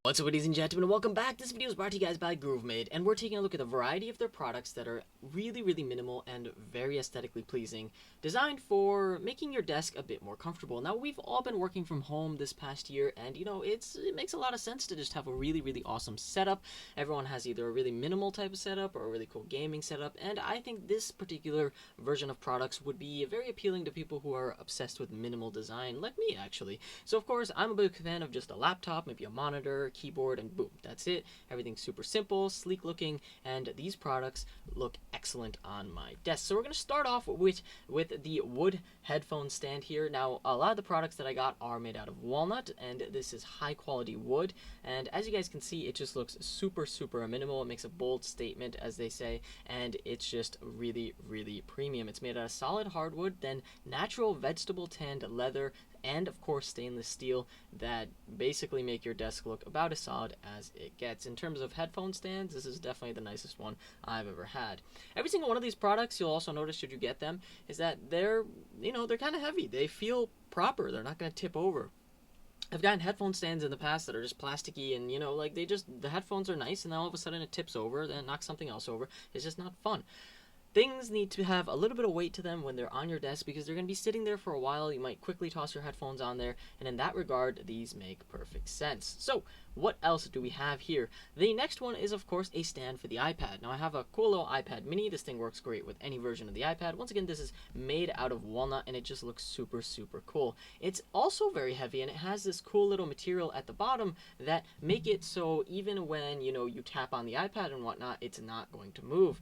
What's up, ladies and gentlemen, welcome back. This video is brought to you guys by Grovemade, and we're taking a look at a variety of their products that are really minimal and very aesthetically pleasing, designed for making your desk a bit more comfortable. Now, we've all been working from home this past year, and it makes a lot of sense to just have a really awesome setup. Everyone has either a really minimal type of setup or a really cool gaming setup, and I think this particular version of products would be very appealing to people who are obsessed with minimal design, like me actually. So of course, I'm a big fan of just a laptop, maybe a monitor, keyboard, and boom, that's it. Everything's super simple, sleek looking, and these products look excellent on my desk. So we're going to start off with the wood headphone stand here. Now, a lot of the products that I got are made out of walnut, and this is high quality wood, and as you guys can see, it just looks super minimal. It makes a bold statement, as they say, and it's just really premium. It's made out of solid hardwood, then natural vegetable tanned leather, and of course stainless steel that basically make your desk look about as solid as it gets. In terms of headphone stands, this is definitely the nicest one I've ever had. Every single one of these products, you'll also notice should you get them, is that they're kind of heavy. They feel proper. They're not going to tip over. I've gotten headphone stands in the past that are just plasticky and, the headphones are nice and then all of a sudden it tips over, then it knocks something else over. It's just not fun. Things need to have a little bit of weight to them when they're on your desk because they're going to be sitting there for a while. You might quickly toss your headphones on there, and in that regard, these make perfect sense. So, what else do we have here? The next one is, of course, a stand for the iPad. Now, I have a cool little iPad mini. This thing works great with any version of the iPad. Once again, this is made out of walnut, and it just looks super cool. It's also very heavy, and it has this cool little material at the bottom that make it so even when, you tap on the iPad and whatnot, it's not going to move.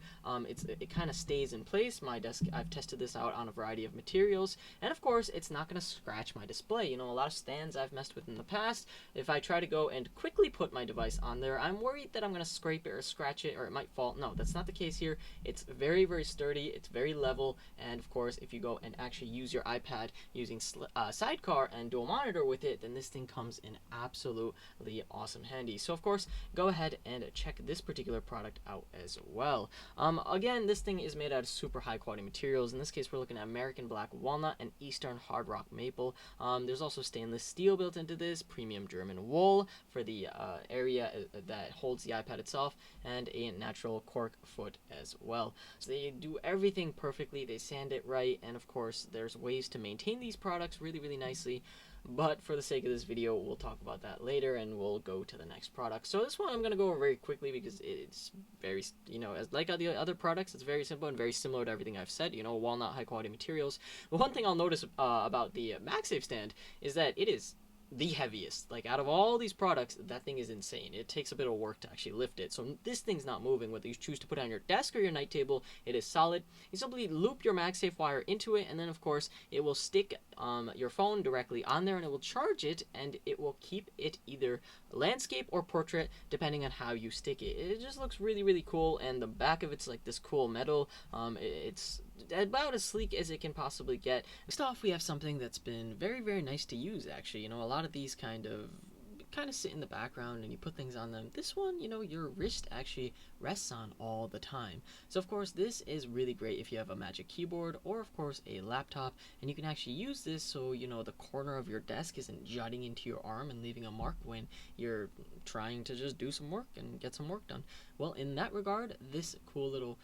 It kind of stays in place. My desk, I've tested this out on a variety of materials, and of course it's not going to scratch my display. A lot of stands I've messed with in the past, if I try to go and quickly put my device on there, I'm worried that I'm going to scrape it or scratch it or it might fall. No, that's not the case here. It's very sturdy, it's very level, and of course if you go and actually use your iPad using sidecar and dual monitor with it, then this thing comes in absolutely awesome handy. So of course, go ahead and check this particular product out as well. Again, this thing is made out of super high quality materials. In this case, we're looking at American black walnut and Eastern hard rock maple. There's also stainless steel built into this, premium German wool for the area that holds the iPad itself, and a natural cork foot as well. So they do everything perfectly, they sand it right, and of course there's ways to maintain these products really nicely. But for the sake of this video, we'll talk about that later, and we'll go to the next product. So this one I'm going to go over very quickly because it's very, as like the other products, it's very simple and very similar to everything I've said, walnut, high-quality materials. But one thing I'll notice about the MagSafe stand is that it is the heaviest. Like, out of all these products, that thing is insane. It takes a bit of work to actually lift it. So this thing's not moving. Whether you choose to put it on your desk or your night table, it is solid. You simply loop your MagSafe wire into it, and then of course it will stick your phone directly on there, and it will charge it, and it will keep it either landscape or portrait depending on how you stick it. It just looks really cool, and the back of it's like this cool metal. It's about as sleek as it can possibly get. Next off, we have something that's been very nice to use, actually. A lot of these kind of sit in the background and you put things on them. This one, your wrist actually rests on all the time. So of course this is really great if you have a Magic Keyboard or of course a laptop, and you can actually use this so the corner of your desk isn't jutting into your arm and leaving a mark when you're trying to just do some work and get some work done. Well, in that regard, this cool little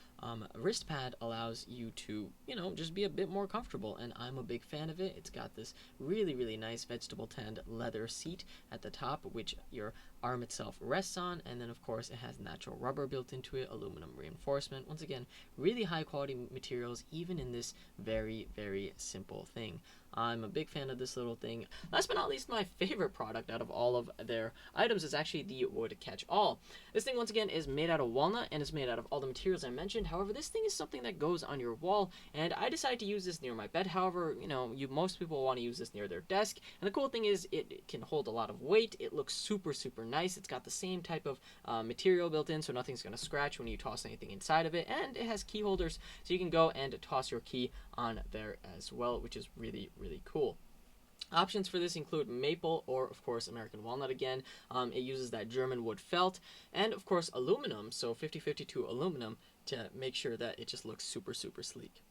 wrist pad allows you to just be a bit more comfortable, and I'm a big fan of it. It's got this really nice vegetable tanned leather seat at the top, which your arm itself rests on, and then of course it has natural rubber built into it, aluminum reinforcement. Once again, really high quality materials even in this very simple thing. I'm a big fan of this little thing. Last but not least, my favorite product out of all of their items is actually the wood catch-all. This thing, once again, is made out of walnut and is made out of all the materials I mentioned. However, this thing is something that goes on your wall, and I decided to use this near my bed. However, most people want to use this near their desk, and the cool thing is it can hold a lot of weight. It looks super nice. It's got the same type of material built in, so nothing's going to scratch when you toss anything inside of it, and it has key holders, so you can go and toss your key on there as well, which is really cool. Options for this include maple or, of course, American walnut again. It uses that German wood felt, and, of course, aluminum, so 50-52 aluminum, to make sure that it just looks super sleek.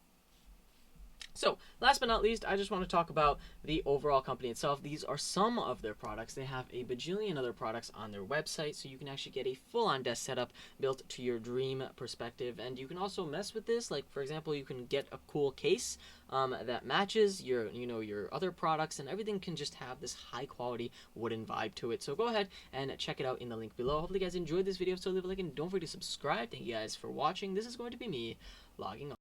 So, last but not least, I just want to talk about the overall company itself. These are some of their products. They have a bajillion other products on their website, so you can actually get a full-on desk setup built to your dream perspective. And you can also mess with this. Like, for example, you can get a cool case that matches your other products, and everything can just have this high-quality wooden vibe to it. So go ahead and check it out in the link below. Hopefully, you guys enjoyed this video. So leave a like and don't forget to subscribe. Thank you guys for watching. This is going to be me logging off.